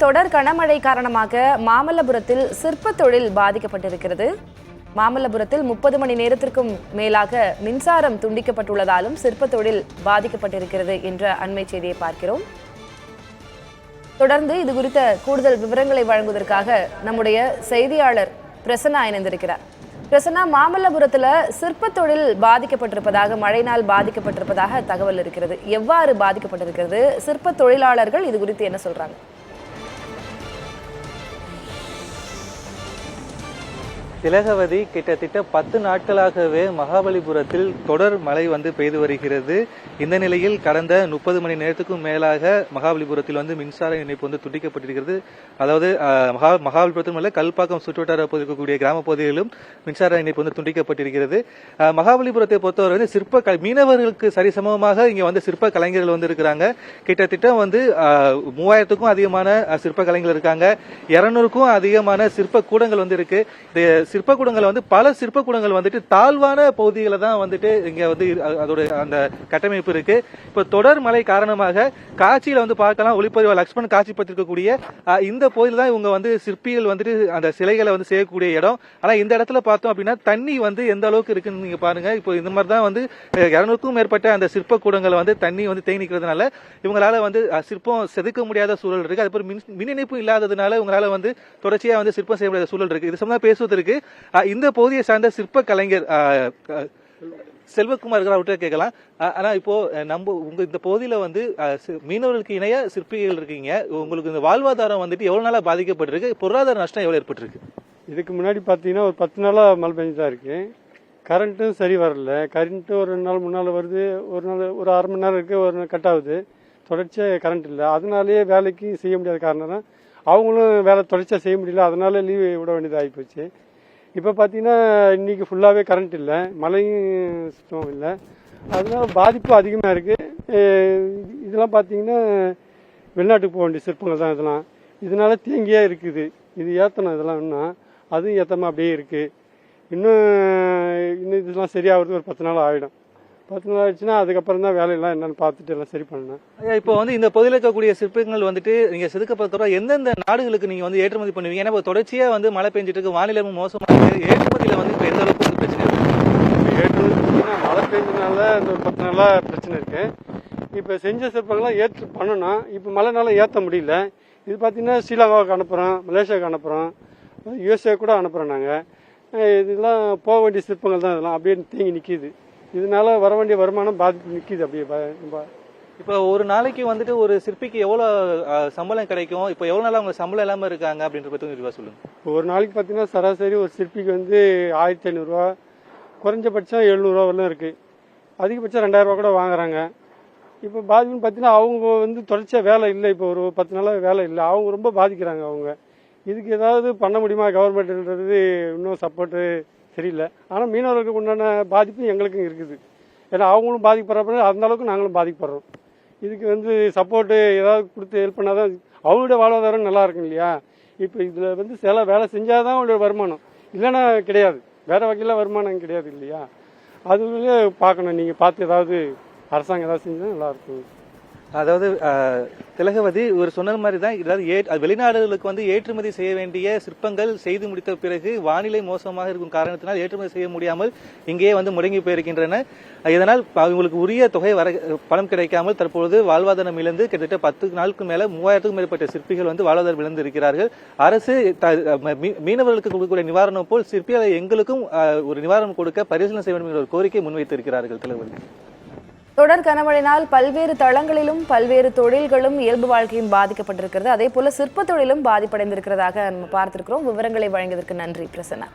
தொடர் கனமழை காரணமாக மாமல்லபுரத்தில் சிற்ப தொழில் பாதிக்கப்பட்டிருக்கிறது. மாமல்லபுரத்தில் 30 மணி நேரத்திற்கும் மேலாக மின்சாரம் துண்டிக்கப்பட்டுள்ளதாலும் சிற்ப தொழில் பாதிக்கப்பட்டிருக்கிறது என்ற அண்மை செய்தியை பார்க்கிறோம். தொடர்ந்து இது குறித்த கூடுதல் விவரங்களை வழங்குவதற்காக நம்முடைய செய்தியாளர் பிரசன்னா இணைந்திருக்கிறார். பிரசன்னா, மாமல்லபுரத்தில் சிற்ப தொழில் பாதிக்கப்பட்டிருப்பதாக, மழையினால் பாதிக்கப்பட்டிருப்பதாக தகவல் இருக்கிறது. எவ்வாறு பாதிக்கப்பட்டிருக்கிறது? சிற்ப தொழிலாளர்கள் இது குறித்து என்ன சொல்றாங்க? திலகவதி, கிட்டத்தட்ட 10 நாட்களாகவே மகாபலிபுரத்தில் தொடர் மழை பெய்து வருகிறது. இந்த நிலையில் கடந்த 30 மணி நேரத்துக்கும் மேலாக மகாபலிபுரத்தில் மின்சார இணைப்பு துண்டிக்கப்பட்டிருக்கிறது. அதாவது மகாபலிபுரத்தில் உள்ள கல்பாக்கம் சுற்றுவட்டார பகுதியில் இருக்கக்கூடிய கிராம பகுதிகளிலும் மின்சார இணைப்பு துண்டிக்கப்பட்டிருக்கிறது. மகாபலிபுரத்தை பொறுத்தவரை சிற்ப மீனவர்களுக்கு சரிசமமாக இங்க சிற்ப கலைஞர்கள் இருக்கிறாங்க. கிட்டத்தட்ட 3000க்கும் அதிகமான சிற்ப கலைஞர்கள் இருக்காங்க. 200க்கும் அதிகமான சிற்ப கூடங்கள் இருக்கு. சிற்பக்கூடங்கள் பல சிற்பக்கூடங்கள் தாழ்வான பகுதிகளை தான் இங்க அதோட அந்த கட்டமைப்பு இருக்கு. இப்ப தொடர் மழை காரணமாக காட்சியில பார்க்கலாம், ஒளிப்பதிவு லக்ஷ்மண் காட்சிப்பட்டிருக்கக்கூடிய இந்த பகுதியில் தான் இவங்க சிற்பிகள் அந்த சிலைகளை செய்யக்கூடிய இடம். ஆனா இந்த இடத்துல பார்த்தோம் அப்படின்னா தண்ணி எந்த அளவுக்கு இருக்குன்னு நீங்க பாருங்க. இப்போ இந்த மாதிரி தான் 200க்கும் மேற்பட்ட அந்த சிற்பக்கூடங்களை தண்ணி தேங்கி நிற்கிறதுனால இவங்களால சிற்பம் செதுக்க முடியாத சூழல் இருக்கு. அது மின் இணைப்பு இல்லாததுனால இவங்களால தொடர்ச்சியா சிற்பம் செய்ய முடியாத சூழல் இருக்கு. இது சம்பந்தமா பேசுவதற்கு இந்த பகுதியை சார்ந்த சிற்ப கலைஞர் செல்வகுமார் அவர்கிட்ட கேட்கலாம். ஆனா இப்போ இந்த பகுதியில மீனவர்களுக்கு இணைய சிற்பிகள் இருக்கீங்க. உங்களுக்கு இந்த வாழ்வாதாரம் எவ்வளவு நாளா பாதிக்கப்பட்டிருக்கு? பொருளாதார நஷ்டம் எவ்வளவு ஏற்பட்டிருக்கு? இதுக்கு முன்னாடி பாத்தீங்கன்னா ஒரு 10 நாளா மழை பெஞ்சுதான் இருக்கு. கரண்ட்டும் சரி வரல. கரண்ட் ஒரு 2 நாள் 3 நாள் வருது, ஒரு நாள் ஒரு 1/2 மணி நேரம் இருக்கு, ஒரு நாள் கட் ஆகுது. தொடர்ச்சியா கரண்ட் இல்லை. அதனாலேயே வேலைக்கு செய்ய முடியாத காரணம் தான் அவங்களும் வேலை தொடர்ச்சியாக செய்ய முடியல. அதனால லீவு விட வேண்டியது ஆகிப்போச்சு. இப்போ பார்த்தீங்கன்னா இன்னைக்கு ஃபுல்லாகவே கரண்ட் இல்லை, மழையும் சுத்தம் இல்லை. அதனால பாதிப்பு அதிகமாக இருக்குது. இதெல்லாம் பார்த்தீங்கன்னா வெளிநாட்டுக்கு போக வேண்டிய சிற்பங்கள் தான் இதெல்லாம். இதனால தேங்கியே இருக்குது. இது ஏற்றணும், இதெல்லாம் இன்னும் அதுவும் ஏற்றாமல் அப்படியே இருக்குது. இன்னும் இதெல்லாம் சரியாகிறது ஒரு 10 நாள் ஆகிடும். 10 நாள் ஆயிடுச்சுன்னா அதுக்கப்புறம் தான் வேலையெல்லாம் என்னன்னு பார்த்துட்டு எல்லாம் சரி பண்ணணும். இப்போ இந்த பகுதியில் இருக்கக்கூடிய சிற்பங்கள் நீங்க செதுக்கப்படுற எந்தெந்த நாடுகளுக்கு நீங்க ஏற்றுமதி பண்ணுவீங்க? ஏன்னா தொடர்ச்சியா மழை பெஞ்சிட்டு இருக்கு, வானிலை மோசமா இருக்கு. ஏற்றுமதியில இப்போ எந்த அளவுக்கு பிரச்சனை இருக்கு? ஏற்றுமதி மழை பெஞ்சதுனால இந்த ஒரு 10 நாளா பிரச்சனை இருக்கு. இப்போ செஞ்ச சிற்பங்கள்லாம் ஏற்று பண்ணணும். இப்போ மழைனால ஏற்ற முடியல. இது பார்த்தீங்கன்னா ஸ்ரீலங்காவுக்கு அனுப்புகிறோம், மலேசியாவுக்கு அனுப்புகிறோம், யுஎஸ்ஏ கூட அனுப்புகிறோம் நாங்கள். இதெல்லாம் போக வேண்டிய சிற்பங்கள் தான். இதெல்லாம் அப்படியே தேங்கி நிற்கிது. இதனால வர வேண்டிய வருமானம் பாதிப்பு நிற்கிது அப்படியே. இப்போ ஒரு நாளைக்கு ஒரு சிற்பிக்கு எவ்வளவு சம்பளம் கிடைக்கும்? இப்போ எவ்வளவு நாள் அவங்க சம்பளம் இல்லாம இருக்காங்க அப்படின்ற பத்தி சொல்லுங்க. இப்போ ஒரு நாளைக்கு பார்த்தீங்கன்னா சராசரி ஒரு சிற்பிக்கு 1500 ரூபா, குறைஞ்சபட்சம் 700 ரூபா இருக்கு. அதிகபட்சம் 2000 ரூபா கூட வாங்குறாங்க. இப்போ பாதிப்புன்னு பார்த்தீங்கன்னா அவங்க தொடர்ச்சியாக வேலை இல்லை. இப்போ ஒரு 10 நாளாக வேலை இல்லை. அவங்க ரொம்ப பாதிக்கிறாங்க. அவங்க இதுக்கு ஏதாவது பண்ண முடியுமா கவர்மெண்ட்ன்றது இன்னும் சப்போர்ட்டு தெரியல. ஆனால் மீனவர்களுக்கு உண்டான பாதிப்பு எங்களுக்கும் இருக்குது. ஏன்னா அவங்களும் பாதிக்கப்படுறப்ப அந்த அளவுக்கு நாங்களும் பாதிக்கப்படுறோம். இதுக்கு சப்போர்ட்டு ஏதாவது கொடுத்து ஹெல்ப் பண்ணாதான் அவங்களுடைய வாழ்வாதாரம் நல்லா இருக்கும் இல்லையா? இப்போ இதில் சில வேலை செஞ்சாதான் அவங்களுடைய வருமானம், இல்லைன்னா கிடையாது. வேற வகையில் வருமானம் கிடையாது இல்லையா? அதுவே பார்க்கணும். நீங்கள் பார்த்து ஏதாவது அரசாங்கம் ஏதாவது செஞ்சால் நல்லா இருக்கும். அதாவது திலகவதி ஒரு சொன்ன மாதிரி தான், இதாவது வெளிநாடுகளுக்கு ஏற்றுமதி செய்ய வேண்டிய சிற்பங்கள் செய்து முடித்த பிறகு வானிலை மோசமாக இருக்கும் காரணத்தினால் ஏற்றுமதி செய்ய முடியாமல் இங்கேயே முடங்கி போயிருக்கின்றன. இதனால் அவங்களுக்கு உரிய தொகை பணம் கிடைக்காமல் தற்பொழுது வாழ்வாதாரம் இழந்து கிட்டத்தட்ட 10 நாளுக்கு மேல 3000க்கும் மேற்பட்ட சிற்பிகள் வாழ்வாதாரம் இழந்து இருக்கிறார்கள். அரசு மீனவர்களுக்கு கொடுக்கக்கூடிய நிவாரணம் போல் சிற்பிகளை எங்களுக்கும் ஒரு நிவாரணம் கொடுக்க பரிசீலனை செய்ய வேண்டும் என்ற ஒரு கோரிக்கை முன்வைத்திருக்கிறார்கள். திலகவதி, தொடர் கனமழையினால் பல்வேறு தளங்களிலும் பல்வேறு தொழில்களும் இயல்பு வாழ்க்கையும் பாதிக்கப்பட்டிருக்கிறது. அதே போல சிற்ப தொழிலும் பாதிப்படைந்திருக்கிறதாக நம்ம பார்த்திருக்கிறோம். விவரங்களை வழங்கியதற்கு நன்றி பிரசன்னா.